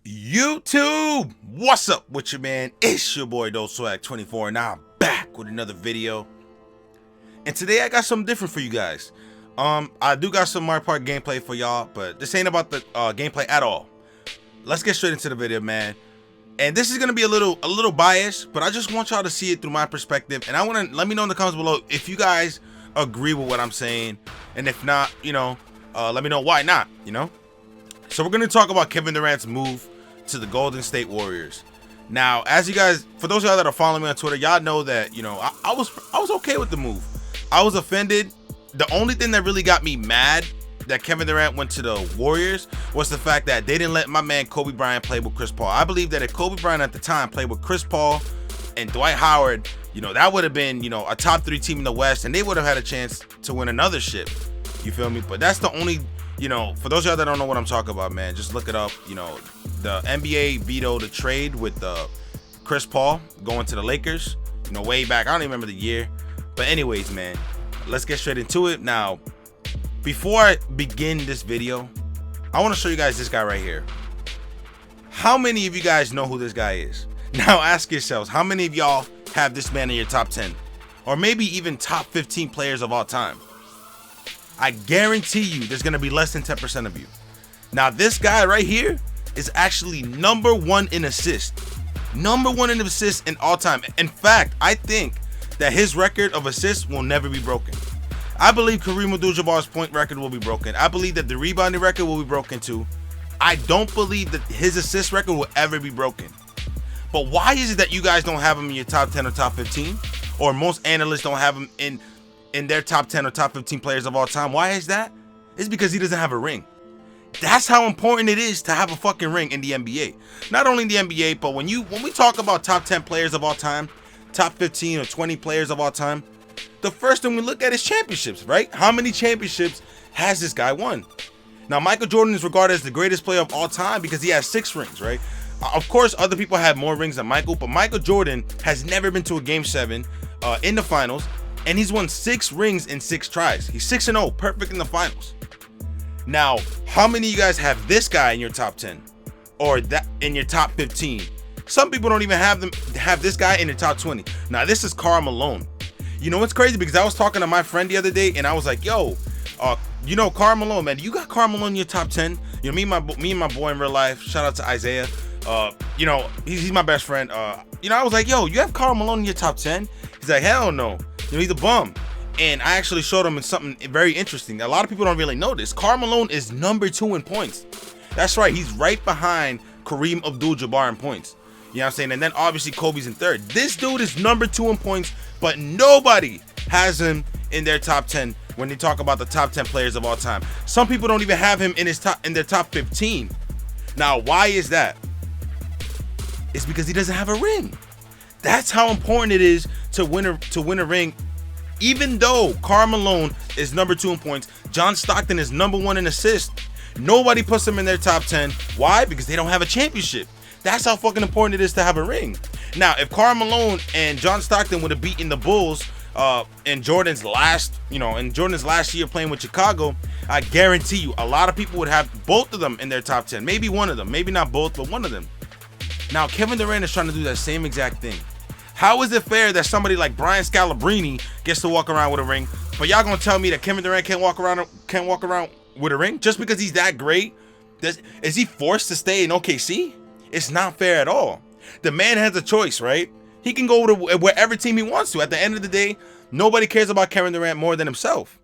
YouTube, what's up with you, man? It's your boy Swag24, and I'm back with another video. And today I got something different for you guys. I do got some Mario Party gameplay for y'all, but this ain't about the gameplay at all. Let's get straight into the video, man. And this is gonna be a little biased, but I just want y'all to see it through my perspective. And I want to let me know in the comments below if you guys agree with what I'm saying, and if not, let me know why not. So we're gonna talk about Kevin Durant's move to the Golden State Warriors. Now, as you guys, for those of y'all that are following me on Twitter, y'all know that I was okay with the move. I was offended. The only thing that really got me mad that Kevin Durant went to the Warriors was the fact that they didn't let my man Kobe Bryant play with Chris Paul. I believe that if Kobe Bryant at the time played with Chris Paul and Dwight Howard, that would have been a top 3 team in the West, and they would have had a chance to win another ship. You feel me? But that's the only, for those of y'all that don't know what I'm talking about, man, just look it up. The NBA vetoed the trade with Chris Paul going to the Lakers, way back. I don't even remember the year. But anyways, man, let's get straight into it. Now, before I begin this video, I want to show you guys this guy right here. How many of you guys know who this guy is? Now ask yourselves, how many of y'all have this man in your top 10? Or maybe even top 15 players of all time? I guarantee you there's going to be less than 10% of you. Now, this guy right here is actually number 1 in assists. Number 1 in assists in all time. In fact, I think that his record of assists will never be broken. I believe Kareem Abdul-Jabbar's point record will be broken. I believe that the rebounding record will be broken too. I don't believe that his assist record will ever be broken. But why is it that you guys don't have him in your top 10 or top 15? Or most analysts don't have him in their top 10 or top 15 players of all time? Why is that? It's because he doesn't have a ring. That's how important it is to have a fucking ring in the NBA. Not only in the NBA, but when we talk about top 10 players of all time, top 15 or 20 players of all time, the first thing we look at is championships, right? How many championships has this guy won? Now, Michael Jordan is regarded as the greatest player of all time because he has 6 rings, right? Of course, other people have more rings than Michael, but Michael Jordan has never been to a Game 7 in the finals, and he's won 6 rings in 6 tries. He's 6-0, perfect in the finals. Now, how many of you guys have this guy in your top 10 or that in your top 15? Some people don't even have this guy in their top 20. Now, this is Karl Malone. It's crazy because I was talking to my friend the other day and I was like, yo, Karl Malone, man, you got Karl Malone in your top 10? Me and my boy in real life, shout out to Isaiah. He's my best friend. I was like, yo, you have Karl Malone in your top 10? He's like, hell no. He's a bum. And I actually showed him something very interesting. A lot of people don't really know this. Karl Malone is number 2 in points. That's right. He's right behind Kareem Abdul-Jabbar in points. You know what I'm saying? And then obviously Kobe's in 3rd. This dude is number 2 in points, but nobody has him in their top 10 when they talk about the top 10 players of all time. Some people don't even have him in their top 15. Now, why is that? It's because he doesn't have a ring. That's how important it is to win a ring. Even though Karl Malone is number 2 in points, John Stockton is number 1 in assists, nobody puts him in their top 10. Why? Because they don't have a championship. That's how fucking important it is to have a ring. Now, if Karl Malone and John Stockton would have beaten the Bulls in Jordan's last year playing with Chicago, I guarantee you a lot of people would have both of them in their top 10. Maybe one of them. Maybe not both, but one of them. Now, Kevin Durant is trying to do that same exact thing. How is it fair that somebody like Brian Scalabrine gets to walk around with a ring, but y'all gonna tell me that Kevin Durant can't walk around with a ring just because he's that great? Is he forced to stay in OKC? It's not fair at all. The man has a choice, right? He can go to wherever team he wants to. At the end of the day, nobody cares about Kevin Durant more than himself.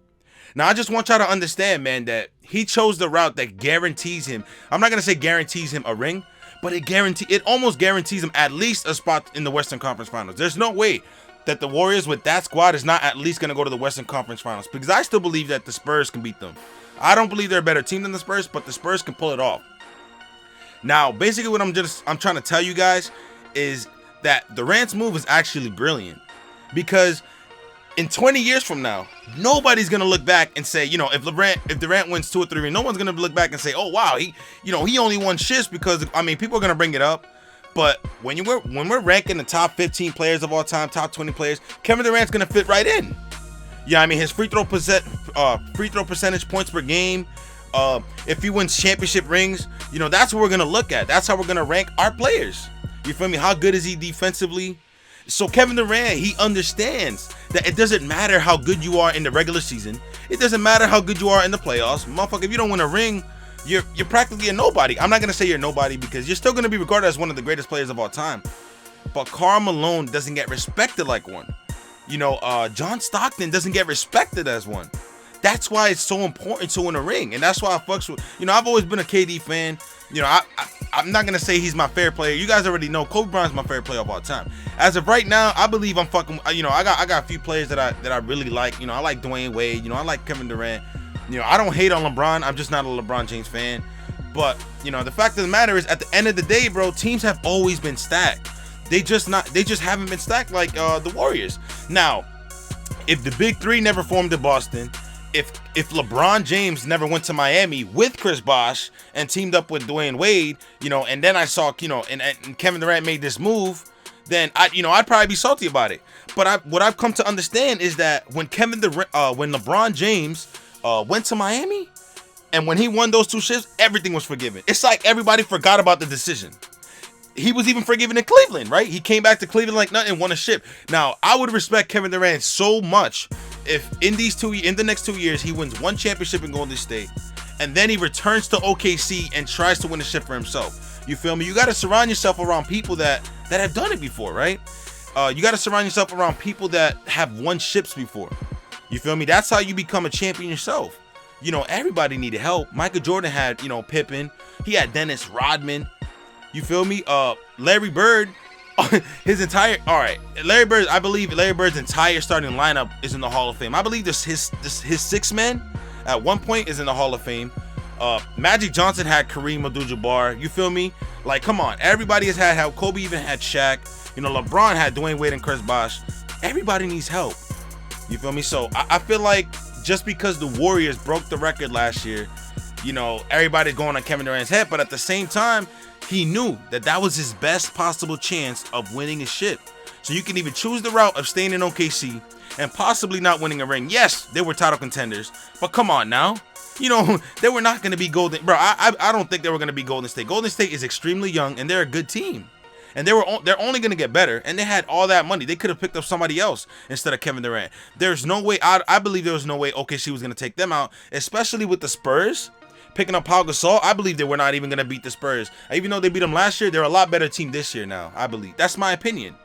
Now, I just want y'all to understand, man, that he chose the route that guarantees him. I'm not gonna say guarantees him a ring, but it almost guarantees him at least a spot in the Western Conference Finals. There's no way that the Warriors with that squad is not at least going to go to the Western Conference Finals, because I still believe that the Spurs can beat them. I don't believe they're a better team than the Spurs, but the Spurs can pull it off. Now, basically what I'm trying to tell you guys is that Durant's move is actually brilliant, because in 20 years from now, nobody's gonna look back and say, if Durant wins 2 or 3, no one's gonna look back and say, oh wow, he only won shits, because people are gonna bring it up. But when we're ranking the top 15 players of all time, top 20 players, Kevin Durant's gonna fit right in. His free throw percentage, points per game, if he wins championship rings, you know, that's what we're gonna look at. That's how we're gonna rank our players. You feel me? How good is he defensively? So Kevin Durant, he understands that it doesn't matter how good you are in the regular season. It doesn't matter how good you are in the playoffs. Motherfucker, if you don't win a ring, you're practically a nobody. I'm not gonna say you're nobody because you're still gonna be regarded as one of the greatest players of all time. But Karl Malone doesn't get respected like one. You know, John Stockton doesn't get respected as one. That's why it's so important to win a ring, and that's why I fucks with. You know, I've always been a KD fan. You know, I'm not gonna say he's my favorite player. You guys already know Kobe Bryant's my favorite player of all time. As of right now, I believe I'm fucking. You know, I got a few players that I really like. You know, I like Dwayne Wade. You know, I like Kevin Durant. You know, I don't hate on LeBron. I'm just not a LeBron James fan. But you know, the fact of the matter is, at the end of the day, bro, teams have always been stacked. They just haven't been stacked like the Warriors. Now, if the Big Three never formed in Boston, if LeBron James never went to Miami with Chris Bosh and teamed up with Dwayne Wade, you know, and then I saw, you know, and Kevin Durant made this move, then I'd probably be salty about it. But what I've come to understand is that when LeBron James went to Miami, and when he won those two ships, everything was forgiven. It's like everybody forgot about the decision. He was even forgiven in Cleveland, right? He came back to Cleveland like nothing and won a ship. Now, I would respect Kevin Durant so much if in the next 2 years he wins one championship in Golden State, and then he returns to OKC and tries to win a ship for himself. You feel me? You got to surround yourself around people that have done it before, right? You got to surround yourself around people that have won ships before. You feel me? That's how you become a champion yourself. You know, everybody needed help. Michael Jordan had, you know, Pippen. He had Dennis Rodman. You feel me? Larry Bird, Larry Bird, I believe Larry Bird's entire starting lineup is in the Hall of Fame. I believe his six men at one point is in the Hall of Fame. Magic Johnson had Kareem Abdul-Jabbar. You feel me? Like, come on. Everybody has had help. Kobe even had Shaq. You know, LeBron had Dwayne Wade and Chris Bosh. Everybody needs help. You feel me? So I feel like just because the Warriors broke the record last year, you know, everybody's going on Kevin Durant's head, but at the same time, he knew that was his best possible chance of winning a ship. So you can even choose the route of staying in OKC and possibly not winning a ring. Yes, they were title contenders, but come on now. You know, they were not going to be Golden. Bro, I don't think they were going to be Golden State. Golden State is extremely young, and they're a good team. And they're only going to get better, and they had all that money. They could have picked up somebody else instead of Kevin Durant. There's no way, I believe there was no way OKC was going to take them out, especially with the Spurs. Picking up Pau Gasol, I believe they were not even going to beat the Spurs. Even though they beat them last year, they're a lot better team this year now, I believe. That's my opinion.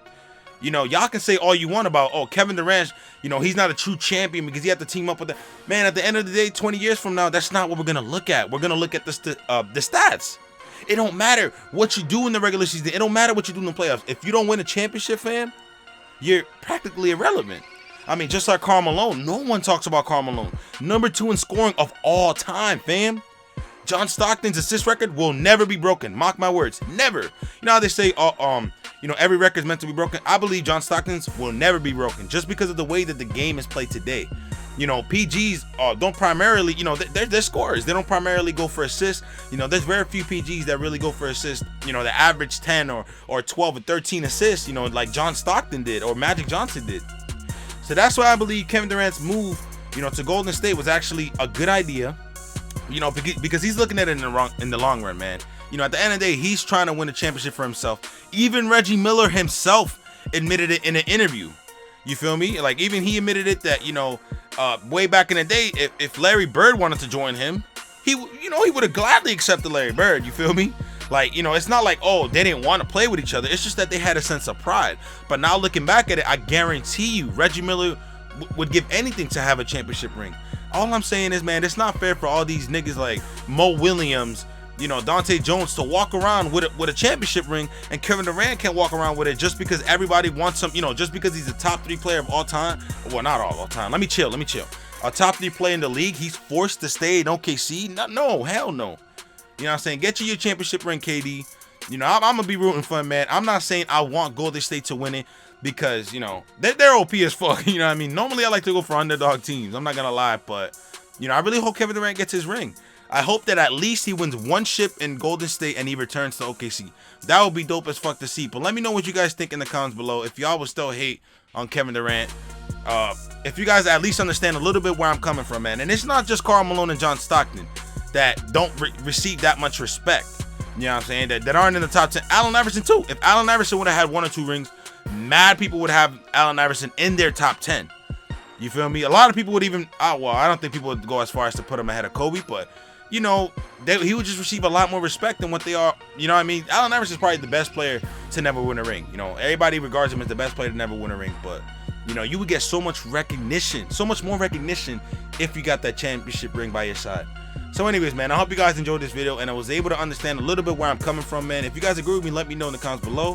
You know, y'all can say all you want about, oh, Kevin Durant, you know, he's not a true champion because he had to team up with the... Man, at the end of the day, 20 years from now, that's not what we're going to look at. We're going to look at the stats. It don't matter what you do in the regular season. It don't matter what you do in the playoffs. If you don't win a championship, fam, you're practically irrelevant. I mean, just like Karl Malone. No one talks about Karl Malone. Number 2 in scoring of all time, fam. John Stockton's assist record will never be broken. Mark my words, never. You know how they say, you know, every record's meant to be broken. I believe John Stockton's will never be broken just because of the way that the game is played today. You know, PGs don't primarily, you know, they're scorers. They don't primarily go for assists. You know, there's very few PGs that really go for assists. You know, the average 10 or 12 or 13 assists, you know, like John Stockton did or Magic Johnson did. So that's why I believe Kevin Durant's move, you know, to Golden State was actually a good idea. You know, because he's looking at it in the long run, man. You know, at the end of the day, he's trying to win a championship for himself. Even Reggie Miller himself admitted it in an interview. You feel me? Like, even he admitted it that, you know, way back in the day, if Larry Bird wanted to join him, he would have gladly accepted Larry Bird. You feel me? Like, you know, it's not like, oh, they didn't want to play with each other. It's just that they had a sense of pride. But now looking back at it, I guarantee you, Reggie Miller would give anything to have a championship ring. All I'm saying is, man, it's not fair for all these niggas like Mo Williams, you know, Dante Jones to walk around with a championship ring, and Kevin Durant can't walk around with it just because everybody wants him, you know, just because he's a top 3 player of all time. Well, not all time. Let me chill. A top 3 player in the league, he's forced to stay in OKC? No, hell no. You know what I'm saying? Get you your championship ring, KD. You know, I'm gonna be rooting for him, man. I'm not saying I want Golden State to win it, because, you know, they're OP as fuck. You know what I mean? Normally I like to go for underdog teams, I'm not gonna lie, but, you know, I really hope Kevin Durant gets his ring. I hope that at least he wins one ship in Golden State and he returns to OKC. That would be dope as fuck to see. But let me know what you guys think in the comments below. If y'all would still hate on Kevin Durant, if you guys at least understand a little bit where I'm coming from, man. And it's not just Karl Malone and John Stockton. that don't receive that much respect. You know what I'm saying? That aren't in the top 10. Allen Iverson too. If Allen Iverson would have had 1 or 2 rings, mad people would have Allen Iverson in their top 10. You feel me? A lot of people would even, well, I don't think people would go as far as to put him ahead of Kobe, but, you know, he would just receive a lot more respect than what they are. You know what I mean? Allen Iverson is probably the best player to never win a ring. You know, everybody regards him as the best player to never win a ring, but, you know, you would get so much recognition, so much more recognition if you got that championship ring by your side. So anyways, man, I hope you guys enjoyed this video and I was able to understand a little bit where I'm coming from, man. If you guys agree with me, let me know in the comments below.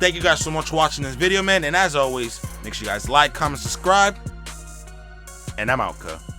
Thank you guys so much for watching this video, man. And as always, make sure you guys like, comment, subscribe. And I'm out, cuz.